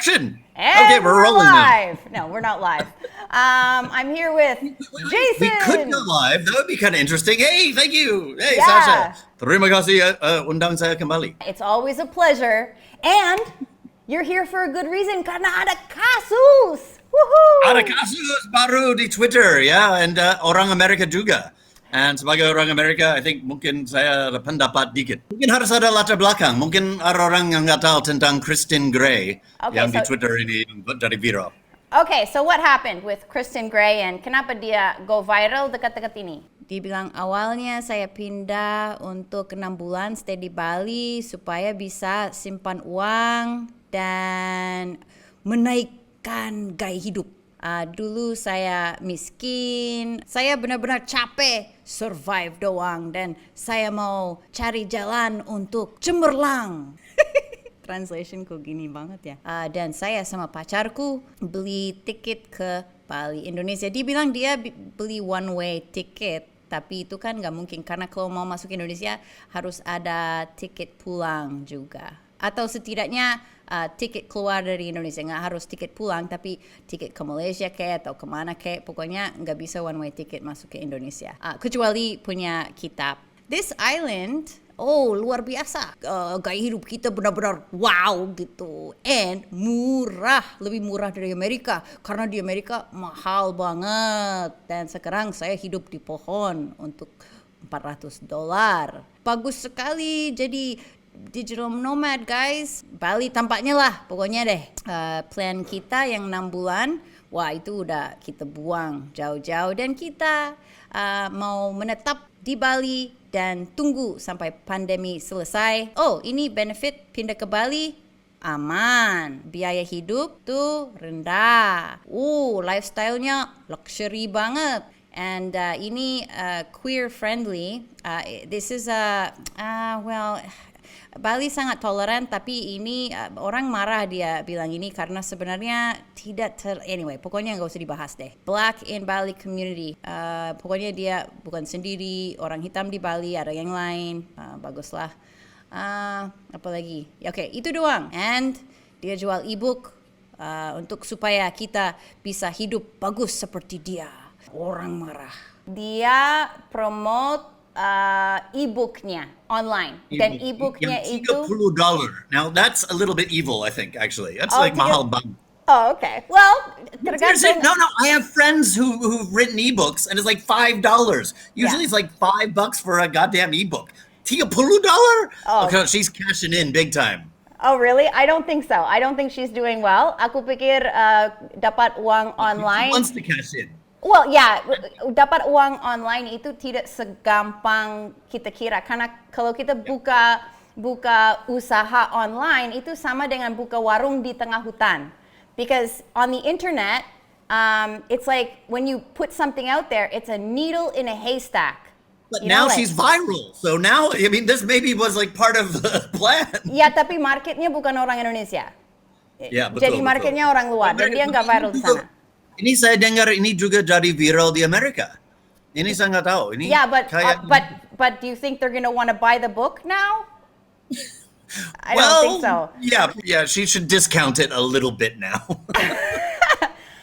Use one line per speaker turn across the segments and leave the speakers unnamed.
action.
And
Okay, we're rolling now.
live. No, we're not live. I'm here with Jason.
We could go live. That would be kind of interesting. Hey, thank you. Hey,
Yeah.
Sasha. Terima kasih undang saya kembali.
It's always a pleasure. And you're here for a good reason karena ada kasus. Woohoo!
Ada kasus baru di Twitter, ya, and orang Amerika juga. And sebagai orang Amerika, I think mungkin saya ada pendapat dikit. Mungkin harus ada latar belakang. Mungkin ada orang yang nggak tahu tentang Kristen Gray yang di Twitter ini jadi viral.
Okay, so what happened with Kristen Gray and kenapa dia go viral dekat-dekat ini? Dia bilang awalnya saya pindah untuk 6 bulan stay di Bali supaya bisa simpan uang dan menaikkan gaya hidup. Dulu saya miskin, saya benar-benar capek survive doang dan saya mau cari jalan untuk cemerlang. Translation kok gini banget ya. Dan saya sama pacarku beli tiket ke Bali, Indonesia. Dia bilang dia beli one way ticket, tapi itu kan nggak mungkin karena kalau mau masuk Indonesia harus ada tiket pulang juga. Atau setidaknya tiket keluar dari Indonesia, nggak harus tiket pulang, tapi tiket ke Malaysia kayak atau kemana kayak, pokoknya nggak bisa one way ticket masuk ke Indonesia. Kecuali punya kitab. This island, luar biasa. Gaya hidup kita benar-benar wow gitu. And murah, lebih murah dari Amerika. Karena di Amerika mahal banget. Dan sekarang saya hidup di pohon untuk $400. Bagus sekali, jadi digital nomad guys. Bali tampaknya lah, pokoknya deh. Plan kita yang 6 bulan, wah itu udah kita buang jauh-jauh. Dan kita mau menetap di Bali dan tunggu sampai pandemi selesai. Ini benefit pindah ke Bali, aman. Biaya hidup tuh rendah. Lifestyle-nya luxury banget. And ini queer friendly. This is Bali sangat toleran, tapi ini orang marah dia bilang ini karena sebenarnya tidak anyway, pokoknya nggak usah dibahas deh. Black in Bali community, pokoknya dia bukan sendiri, orang hitam di Bali ada yang lain, baguslah. Apa lagi? Oke, itu doang. And dia jual ebook untuk supaya kita bisa hidup bagus seperti dia. Orang marah. Dia promote e-booknya online. Dan e-booknya itu
$30. Now that's a little bit evil, I think, actually. That's like mahal banget.
Okay. Well, tergantung.
No, I have friends who've written ebooks and it's like $5. Usually it's like $5 for a goddamn ebook. $30? Okay, she's cashing in big time.
Oh, really? I don't think so. I don't think she's doing well. Aku pikir dapat uang online.
She wants to cash in.
Well, yeah, dapat uang online itu tidak segampang kita kira. Karena kalau kita buka usaha online itu sama dengan buka warung di tengah hutan. Because on the internet, it's like when you put something out there, it's a needle in a haystack.
But now she's viral. So now, I mean, this maybe was like part of the plan.
Ya, tapi marketnya bukan orang Indonesia.
Ya, betul.
Jadi marketnya orang luar. Dan dia nggak viral di sana.
Ini saya dengar ini juga jadi viral di Amerika. Ini saya nggak tahu. Ini
but do you think they're gonna want to buy the book now? I don't think so.
Yeah, she should discount it a little bit now.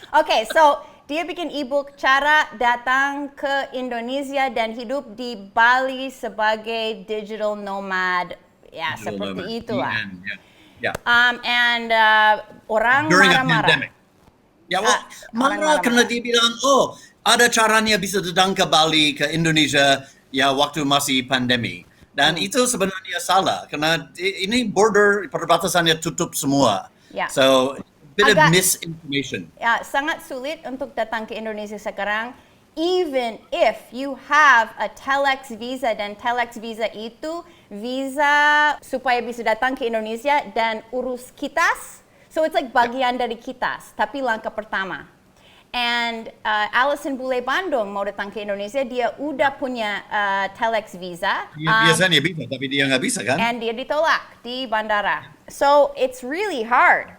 Okay, so dia bikin ebook cara datang ke Indonesia dan hidup di Bali sebagai digital nomad. Ya, seperti itulah.
Yeah.
And orang marah-marah.
Ya, marah karena dia bilang, ada caranya bisa datang ke Bali, ke Indonesia, ya waktu masih pandemi. Dan itu sebenarnya salah, karena ini border, perbatasannya tutup semua.
Yeah.
So, bit of misinformation.
Ya, sangat sulit untuk datang ke Indonesia sekarang, even if you have a Telex visa. Dan Telex visa itu visa supaya bisa datang ke Indonesia dan urus kitas. So it's like bagian dari kitas, tapi langkah pertama. And Alison Bule Bandung mau datang ke Indonesia, dia udah punya Telex visa.
Biasanya bisa, tapi dia nggak bisa kan?
And dia ditolak di bandara. So it's really hard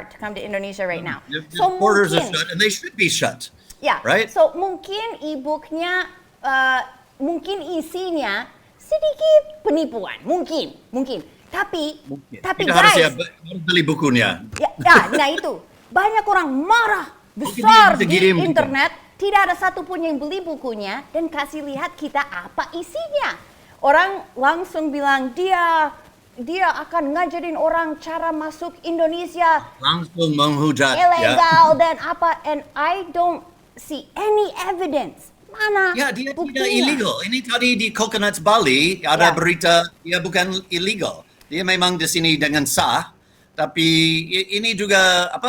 to come to Indonesia right now.
So borders are shut, and they should be shut.
Yeah.
Right?
So mungkin e-booknya, mungkin isinya sedikit penipuan, mungkin. Tapi
Mungkin.
tapi
Kita harus
guys,
harus beli bukunya.
nah itu banyak orang marah
Mungkin
besar
bisa
di
kirim juga.
internet. Tidak ada satupun yang beli bukunya dan kasih lihat kita apa isinya. Orang langsung bilang dia akan ngajarin orang cara masuk Indonesia
Langsung menghujat.
ilegal dan apa. And I don't see any evidence. Mana
Ya, dia
buktinya?
tidak illegal. Ini tadi di Coconuts Bali ada
Ya.
berita dia bukan illegal. Dia memang di sini dengan sah, tapi ini juga a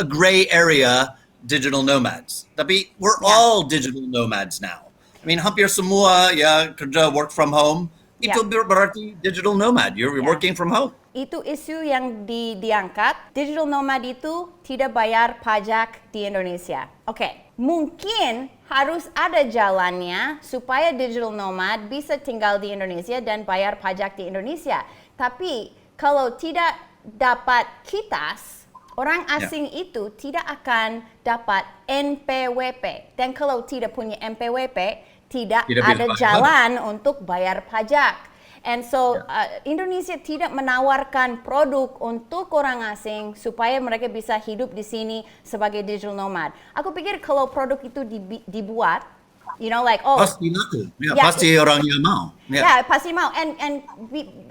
gray area digital nomads. Tapi we're
Ya.
all digital nomads now. I mean, hampir semua ya kerja work from home.
Ya.
Itu berarti digital nomad. You're
Ya.
working from home.
Itu isu yang diangkat. Digital nomad itu tidak bayar pajak di Indonesia. Oke, mungkin harus ada jalannya supaya digital nomad bisa tinggal di Indonesia dan bayar pajak di Indonesia. Tapi kalau tidak dapat kitas, orang asing itu tidak akan dapat NPWP. Dan kalau tidak punya NPWP, tidak
Tidak bisa
ada
bayar
jalan untuk bayar pajak. And so Indonesia tidak menawarkan produk untuk orang asing supaya mereka bisa hidup di sini sebagai digital nomad. Aku pikir kalau produk itu dibuat, you know, like
Pasti laku. Ya,
Ya.
pasti orang yang mau.
ya pasti mau. And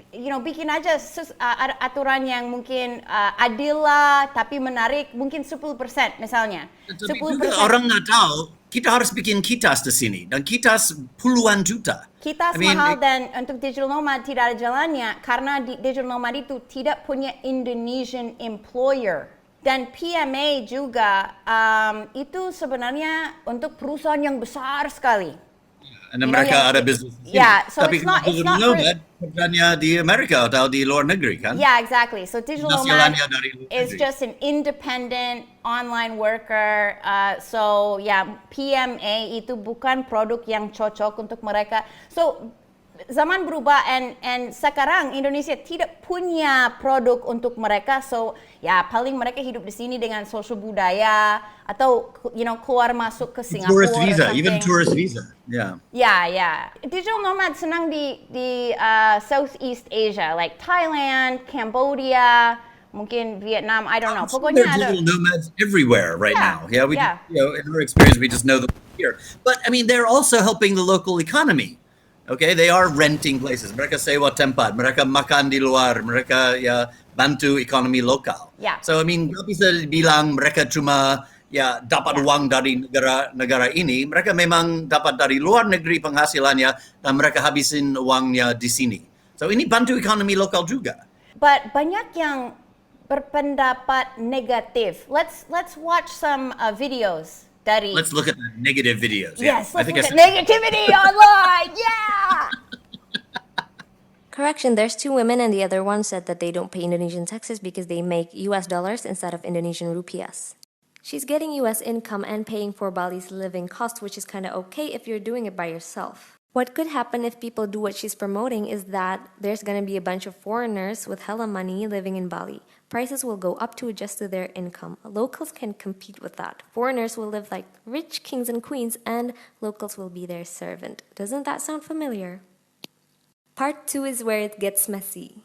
you know, bikin aja ada aturan yang mungkin adil lah, tapi menarik, mungkin 10% misalnya.
Tapi juga orang nggak tahu, kita harus bikin kitas di sini. Dan kitas puluhan juta.
Kitas mahal dan untuk digital nomad tidak ada jalannya karena digital nomad itu tidak punya Indonesian employer. Dan PMA juga itu sebenarnya untuk perusahaan yang besar sekali.
Dan
You know,
mereka
yang-
ada bisnis di sini.
Yeah, so
Tapi
it's not-
kalau
it's not
nomad, kerjanya di Amerika atau di luar negeri kan?
Yeah, exactly. So digital nomad
Penghasilannya dari luar
is
negeri.
just an independent online worker. So yeah, PMA itu bukan produk yang cocok untuk mereka. So zaman berubah and sekarang Indonesia tidak punya produk untuk mereka. So ya paling mereka hidup di sini dengan sosial budaya atau you know keluar masuk ke Singapura.
Tourist
or
visa, even
something.
tourist visa. Yeah.
Yeah. Digital nomad senang di Southeast Asia, like Thailand, Cambodia, mungkin Vietnam, I don't know.
So
Pokoknya
there are
ada.
digital nomads everywhere right
Yeah,
now. Yeah,
yeah.
You know, in our experience, we just know them here. But I mean, they're also helping the local economy. Okay, they are renting places. Mereka sewa tempat, mereka makan di luar, mereka ya bantu ekonomi lokal.
Yeah.
So I mean, nggak bisa dibilang mereka cuma ya dapat uang dari negara ini. Mereka memang dapat dari luar negeri penghasilannya dan mereka habisin uangnya di sini. So ini bantu ekonomi lokal juga.
But banyak yang berpendapat negatif. Let's watch some videos dari.
Let's look at the negative videos.
Yes,
I
let's
think
look
I
at
said-
negativity online. Yeah.
Correction, there's two women and the other one said that they don't pay Indonesian taxes because they make US dollars instead of Indonesian rupiahs. She's getting US income and paying for Bali's living cost, which is kind of okay if you're doing it by yourself. What could happen if people do what she's promoting is that there's going to be a bunch of foreigners with hella money living in Bali. Prices will go up to adjust to their income. Locals can compete with that. Foreigners will live like rich kings and queens, and locals will be their servant. Doesn't that sound familiar? Part 2 is where it gets messy.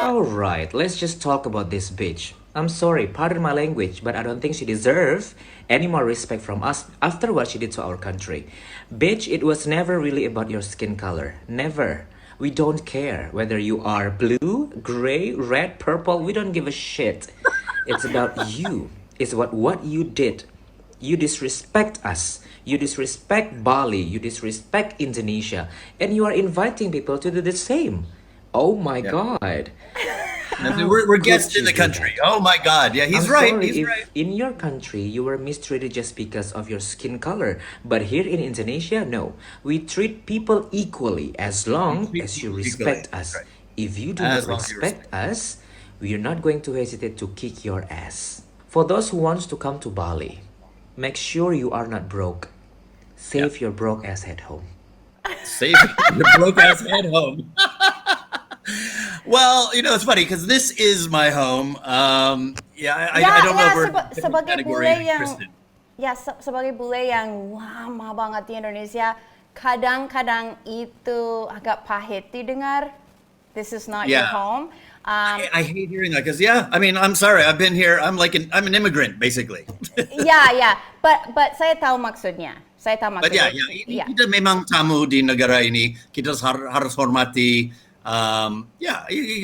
Alright, let's just talk about this bitch. I'm sorry, pardon my language, but I don't think she deserves any more respect from us after what she did to our country. Bitch, it was never really about your skin color. Never. We don't care whether you are blue, gray, red, purple. We don't give a shit. It's about you. It's about what you did. You disrespect us. You disrespect Bali. You disrespect Indonesia. And you are inviting people to do the same. Oh my God.
We're guests
could
in the
you do
country.
that?
Oh my God! Yeah, he's
I'm
right.
sorry
He's
if
right.
in your country you were mistreated just because of your skin color, but here in Indonesia, no. We treat people equally as long
treat
as you
people
respect
equally,
us.
right.
If you do
As
not
long as you
respect us, we are not going to hesitate to kick your ass. For those who wants to come to Bali, make sure you are not broke. Save your broke ass at home.
Save your broke ass head home. Well, you know, it's funny because this is my home. I don't know if we're in a different
sebagai
category
bule
than
yang
Kristen.
sebagai bule yang lama banget di Indonesia, kadang-kadang itu agak pahit didengar. This is not your
Yeah.
home.
I hate hearing that because I mean, I'm sorry, I've been here. I'm an immigrant basically.
Yeah. But saya tahu maksudnya.
But yeah,
Yeah.
kita memang tamu di negara ini. Kita harus hormati. You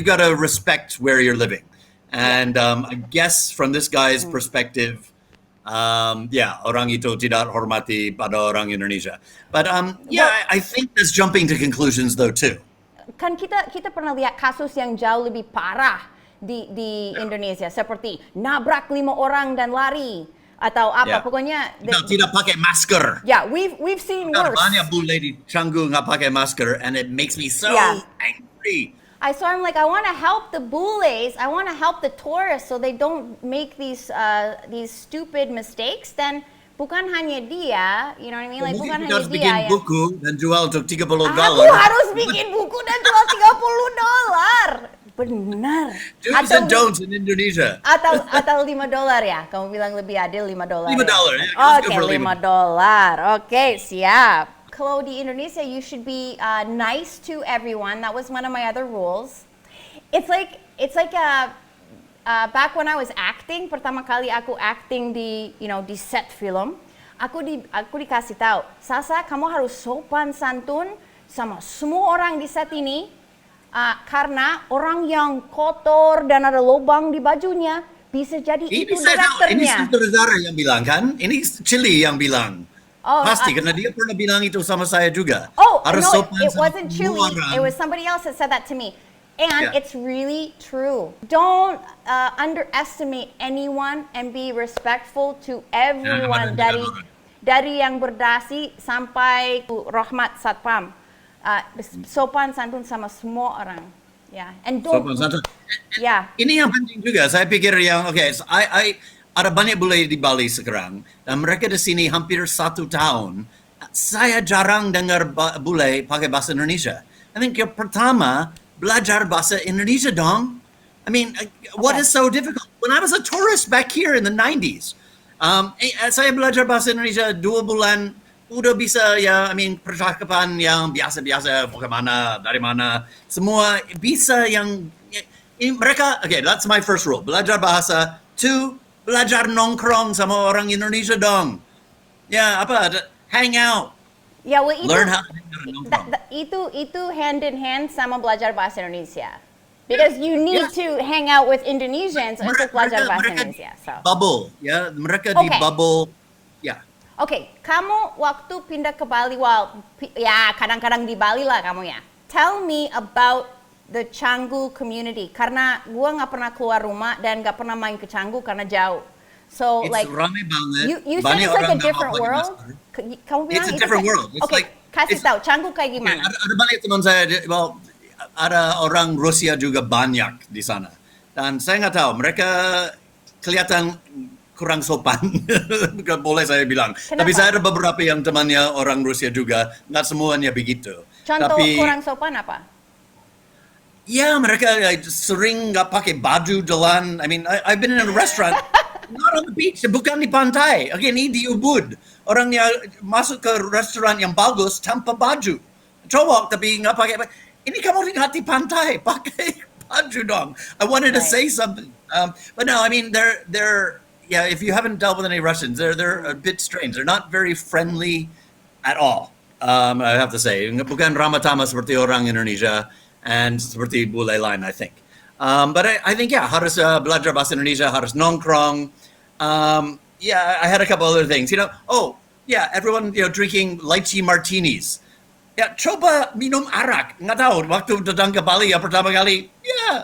gotta respect where you're living. And I guess from this guy's perspective, orang itu tidak hormati pada orang Indonesia. But I think that's jumping to conclusions though too.
Kan kita pernah lihat kasus yang jauh lebih parah di Indonesia, seperti nabrak 5 orang dan lari atau apa, pokoknya
Tidak pakai masker.
Yeah, we've seen worse.
Banyak bule di Canggu nggak pakai masker, and it makes me so angry.
I'm like, I want to help the bules, I want to help the tourists so they don't make these stupid mistakes. Dan bukan hanya dia, you know what I mean? Like, bukan
Mungkin kita
hanya
harus
dia
bikin
yang...
buku dan jual untuk $30.
Aku harus bikin buku dan jual $30. Benar.
Do's and don'ts in Indonesia.
Atau $5 ya? Kamu bilang lebih adil $5
$5,
ya?
yeah,
Oke,
let's go for
$5. Oke, siap. Kalau di Indonesia, you should be nice to everyone. That was one of my other rules. It's like back when I was acting, pertama kali aku acting di set film, aku dikasih tahu, Sasa, kamu harus sopan santun sama semua orang di set ini, karena orang yang kotor dan ada lubang di bajunya bisa jadi itu
Ini
direkturnya.
sutradara yang bilang kan? Ini Chili yang bilang.
Oh,
Pasti, karena dia pernah bilang itu sama saya juga.
Oh,
harus
no,
sopan
it
sama
wasn't
semua
Chili.
orang.
It was somebody else that said that to me. And
Yeah.
it's really true. Don't underestimate anyone and be respectful to everyone. Dari yang berdasi sampai Rahmat Satpam. Sopan santun sama semua orang. Yeah. And don't...
Sopan santun.
Yeah.
Ini yang penting juga. Saya pikir ada banyak bule di Bali sekarang, dan mereka di sini hampir 1 tahun. Saya jarang dengar bule pakai bahasa Indonesia. I think yang pertama, belajar bahasa Indonesia dong. I mean, what is so difficult? When I was a tourist back here in the 90s, saya belajar bahasa Indonesia 2 bulan, udah bisa percakapan yang biasa-biasa, bagaimana, dari mana, semua bisa yang, mereka, that's my first rule, belajar bahasa. 2, belajar nongkrong sama orang Indonesia dong. Hang out.
Yeah, well,
Learn how to hang out and nongkrong.
itu hand in hand sama belajar bahasa Indonesia. Because you need to hang out with Indonesians untuk belajar bahasa Indonesia. So.
Bubble, mereka di bubble,
Oke, kamu waktu pindah ke Bali, kadang-kadang di Bali lah kamu ya. Tell me about the Canggu community, karena gua nggak pernah keluar rumah dan nggak pernah main ke Canggu karena jauh. So
It's
like
ramai banget.
you said
Banyak
it's like
orang
a different
nggak pakai
world.
masker.
Kamu bilang
It's a
itu
different
kayak-
world. It's
Oke,
like-
kasih tahu Canggu kayak gimana?
Ada banyak teman saya, ada orang Rusia juga banyak di sana. Dan saya nggak tahu, mereka kelihatan kurang sopan, boleh saya bilang.
Kenapa?
Tapi saya ada beberapa yang temannya orang Rusia juga, nggak semuanya begitu.
Contoh
Tapi,
kurang sopan apa?
mereka sering nggak pakai baju jalan. I mean, I've been in a restaurant, not on the beach, bukan di pantai. Ini di Ubud. Orangnya masuk ke restoran yang bagus tanpa baju. Cowok tapi nggak pakai. Ini kamu lihat di pantai, pakai baju dong. I wanted to say something, but no. I mean, they're if you haven't dealt with any Russians, they're a bit strange. They're not very friendly at all. I have to say, bukan ramah tamah seperti orang Indonesia and seperti bule lain, I think. But I think harus belajar bahasa Indonesia, harus nongkrong. I had a couple other things. Everyone drinking lychee martinis. Coba minum arak. Nggak tahu, waktu datang ke Bali pertama kali,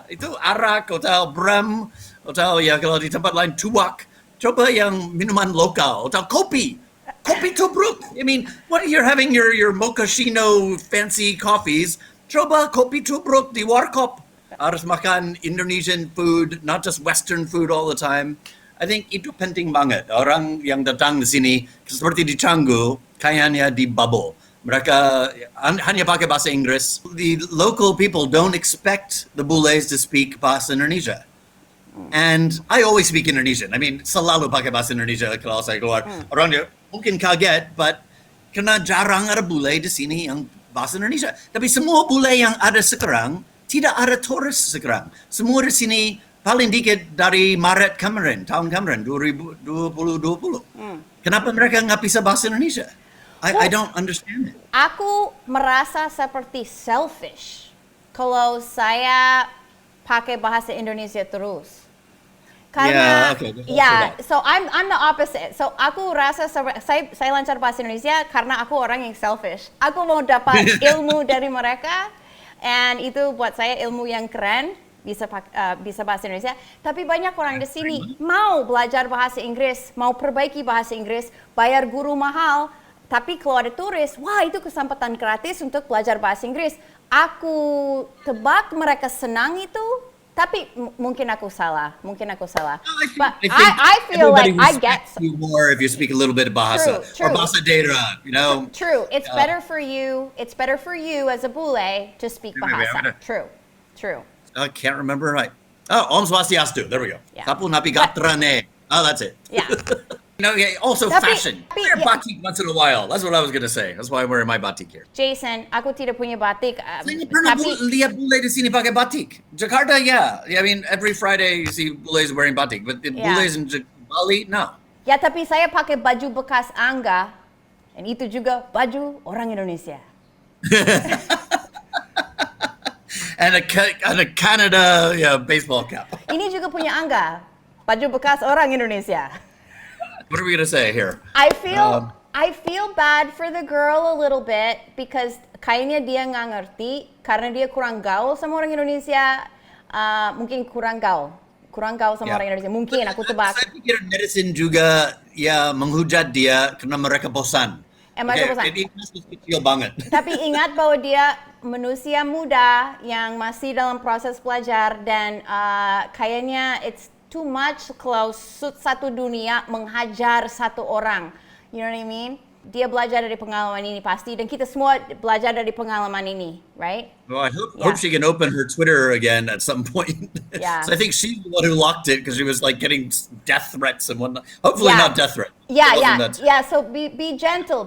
itu arak, hotel Bram, hotel kalau di tempat lain tuak. Coba yang minuman lokal, hotel kopi. Kopi tubruk. I mean, what you're having your mochaccino fancy coffees, coba kopi tubruk di warkop. Harus makan Indonesian food, not just Western food all the time. I think itu penting banget. Orang yang datang di sini, seperti di Canggu, kayaknya di bubble. Mereka hanya pakai bahasa Inggris. The local people don't expect the bules to speak bahasa Indonesia. And I always speak Indonesian. I mean, selalu pakai bahasa Indonesia kalau saya keluar. Orang dia mungkin kaget, but Karena jarang ada bule di sini yang bahasa Indonesia. Tapi semua bule yang ada sekarang, tidak ada turis sekarang. Semua di sini paling dikit dari Maret kemarin, tahun kemarin, 2020. Kenapa mereka nggak bisa bahasa Indonesia? I don't understand it.
Aku merasa seperti selfish kalau saya pakai bahasa Indonesia terus. Karena
Yeah, okay.
so I'm the opposite. So aku rasa saya lancar bahasa Indonesia karena aku orang yang selfish. Aku mau dapat ilmu dari mereka, and itu buat saya ilmu yang keren. Bisa bahasa Indonesia, tapi banyak orang di sini mau belajar bahasa Inggris, mau perbaiki bahasa Inggris, bayar guru mahal, tapi kalau ada turis, wah itu kesempatan gratis untuk belajar bahasa Inggris. Aku tebak mereka senang itu, tapi mungkin aku salah. But I feel like I get
you more if you speak a little bit of bahasa
True.
or bahasa daerah, you know.
True. It's better for you. It's better for you as a bule to speak bahasa. True.
I can't remember right. Oh, Om Swastiastu. There we go.
Yeah.
Sapu navigatrane. Oh, that's it.
Yeah.
No, yeah, also fashion. Wear
yeah.
batik once in a while. That's what I was going to say. That's why I'm wearing my batik here.
Jason, aku tidak punya batik.
Saya pernah lihat bule di sini pakai batik. Jakarta, yeah. I mean, every Friday you see bules wearing batik. But the bules in Bali, no.
Ya, tapi saya pakai baju bekas Angga, dan itu juga baju orang Indonesia.
And a Canada baseball cap.
Ini juga punya Angga, baju bekas orang Indonesia.
What are we going to say here?
I feel bad for the girl a little bit because kayaknya dia nggak ngerti karena dia kurang gaul sama orang Indonesia. Mungkin kurang gaul sama orang Indonesia. Mungkin aku tebak.
Saya pikir netizen juga menghujat dia karena mereka bosan.
Mereka bosan.
Ini masih kecil banget.
Tapi ingat bahwa dia manusia muda yang masih dalam proses belajar dan kayaknya it's too much kalau satu dunia menghajar satu orang. You know what I mean? Dia belajar dari pengalaman ini pasti dan kita semua belajar dari pengalaman ini, right?
Well, I hope she can open her Twitter again at some point.
Yeah.
So I think she's the one who locked it because she was like getting death threats and whatnot. Hopefully not death threats.
Yeah. So be gentle.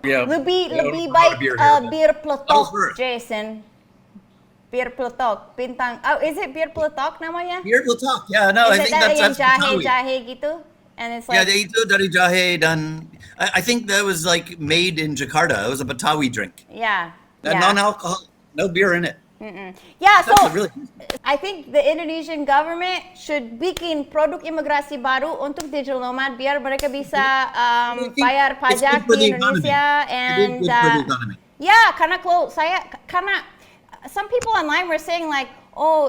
Yeah.
Lebih
Yeah,
baik
beer here.
bir peletok,
First.
Jason. Bir peletok, bintang. Oh, is it bir peletok namanya?
Here we'll talk. Yeah, no, I
Is
think
it that
that's
yang
Betawi.
jahe gitu? And it's
Yeah,
like
they itu dari jahe dan I think that was like made in Jakarta. It was a Betawi drink.
yeah.
Non-alcohol, no beer in it.
Yeah, so
That's really
I think the Indonesian government should bikin produk imigrasi baru untuk digital nomad biar mereka bisa
think
bayar
it's
pajak
good for
di
the economy.
Indonesia
It is
and
good for the economy.
yeah, karena some people online were saying like, oh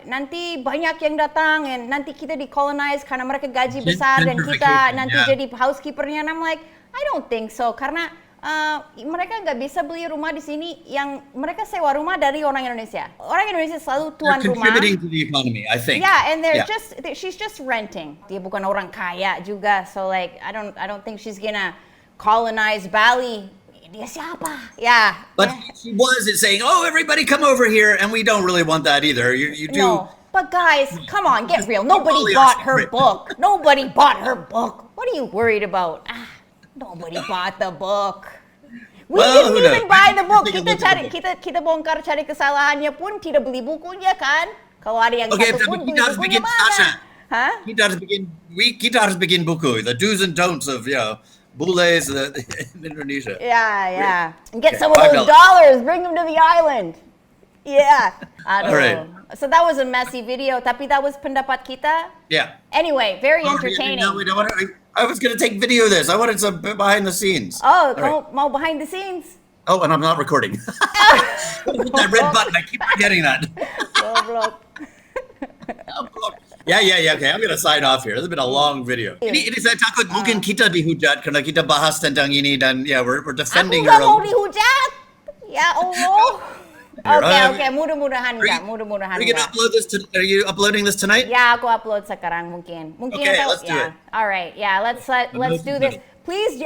nanti banyak yang datang and nanti kita dicolonize karena mereka gaji besar dan kita nanti jadi housekeepernya. And I'm like, I don't think so karena mereka nggak bisa beli rumah di sini yang mereka sewa rumah dari orang Indonesia. Orang Indonesia selalu tuan
They're
rumah.
contributing to the economy, I think.
Yeah, and she's just renting. Dia bukan orang kaya juga, so like I don't think she's gonna colonize Bali. Dia siapa? Yeah.
But she was saying, "Oh, everybody come over here," and we don't really want that either. You do.
No, but guys, come on, get real. Nobody bought her book. Nobody bought her book. What are you worried about? Nobody bought the book. We
Well,
didn't
who
even
knows?
buy the book.
Take a
Kita
look at
cari,
the book.
kita bongkar cari kesalahannya pun tidak beli bukunya kan? Kalau ada yang
Okay,
satu
tapi
pun beli
kita harus
bukunya
bikin Sasha.
mana? Hah?
Kita harus bikin buku, the do's and don'ts of bules in Indonesia.
Yeah. And get
Okay,
some of those
$5.
dollars. Bring them to the island. Yeah. Aduh.
All right.
So that was a messy video. Tapi that was pendapat kita.
Yeah.
Anyway, very
Oh,
entertaining.
No, we don't want to, I was going to take video of this. I wanted some behind the scenes.
Oh,
All right.
mau behind the scenes?
Oh, and I'm not recording. Hit that red button. I keep forgetting that.
Goblok.
Yeah. Okay, I'm going to sign off here. This has been a long video. Ini saya takut mungkin kita dihujat karena kita bahas tentang ini dan we're
Aku
defending
gak
her.
mau dihujat. Ya Allah. Okay. Mudah-mudahan enggak.
Are you going to upload this? Are you uploading this tonight?
Ya, aku upload sekarang mungkin.
Okay, let's do it.
All right. Yeah, let's do this. Please,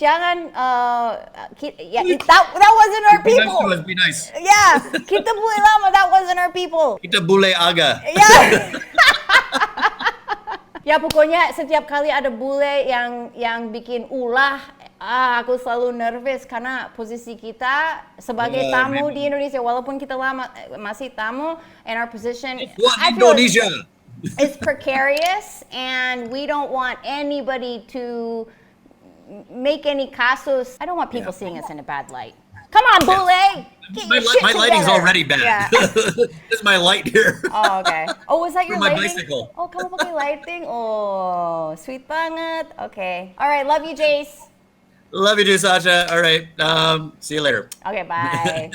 jangan. That wasn't our
Be nice
people.
to us, be nice.
Yeah, kita bule lama. That wasn't our people.
Kita bule aga.
Yeah. Ya pokoknya setiap kali ada bule yang bikin ulah Aku selalu nervous karena posisi kita sebagai
Yeah,
tamu
maybe.
di Indonesia, walaupun kita lama masih tamu, and our position,
What
I feel
Indonesia?
it's precarious, and we don't want anybody to make any casos. I don't want people seeing us in a bad light. Come on, Bule! Get your shit
My lighting's
together.
already bad.
Yeah.
This is my light here.
Oh, okay. Oh, was that your
For my
lighting?
bicycle.
Oh, kamu pakai lighting? Oh, sweet banget. Okay. All right, love you, Jace.
Love you too, Sasha. All right. See you later.
Okay, bye.